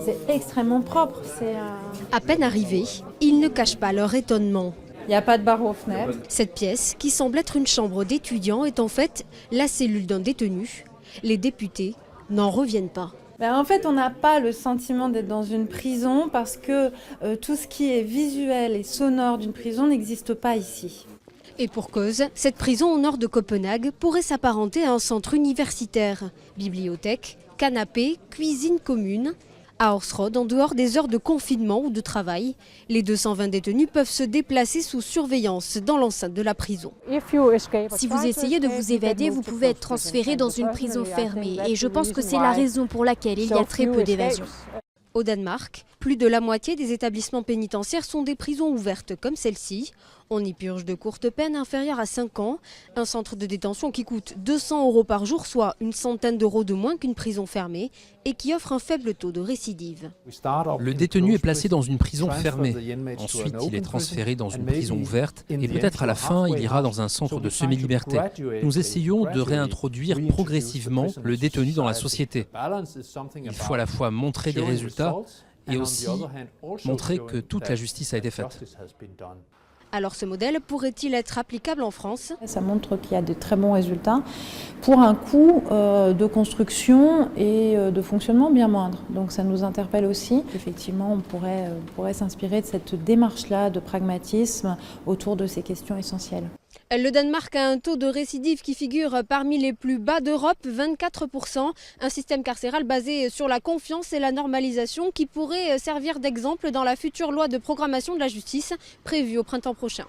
C'est extrêmement propre. À peine arrivés, ils ne cachent pas leur étonnement. Il n'y a pas de barreaux aux fenêtres. Cette pièce, qui semble être une chambre d'étudiant, est en fait la cellule d'un détenu. Les députés n'en reviennent pas. En fait, on n'a pas le sentiment d'être dans une prison parce que tout ce qui est visuel et sonore d'une prison n'existe pas ici. Et pour cause, cette prison au nord de Copenhague pourrait s'apparenter à un centre universitaire. Bibliothèque, canapé, cuisine commune. À Orsrode, en dehors des heures de confinement ou de travail, les 220 détenus peuvent se déplacer sous surveillance dans l'enceinte de la prison. Si vous essayez de vous évader, vous pouvez être transféré dans une prison fermée. Et je pense que c'est la raison pour laquelle il y a très peu d'évasion. Au Danemark, plus de la moitié des établissements pénitentiaires sont des prisons ouvertes comme celle-ci. On y purge de courtes peines inférieures à 5 ans. Un centre de détention qui coûte 200 € par jour, soit une centaine d'euros de moins qu'une prison fermée, et qui offre un faible taux de récidive. Le détenu est placé dans une prison fermée. Ensuite, il est transféré dans une prison ouverte et peut-être à la fin, il ira dans un centre de semi-liberté. Nous essayons de réintroduire progressivement le détenu dans la société. Il faut à la fois montrer des résultats et aussi montrer que toute la justice a été faite. Alors ce modèle pourrait-il être applicable en France ? Ça montre qu'il y a de très bons résultats pour un coût de construction et de fonctionnement bien moindre. Donc ça nous interpelle aussi. Effectivement, on pourrait s'inspirer de cette démarche-là de pragmatisme autour de ces questions essentielles. Le Danemark a un taux de récidive qui figure parmi les plus bas d'Europe, 24%. Un système carcéral basé sur la confiance et la normalisation qui pourrait servir d'exemple dans la future loi de programmation de la justice prévue au printemps prochain.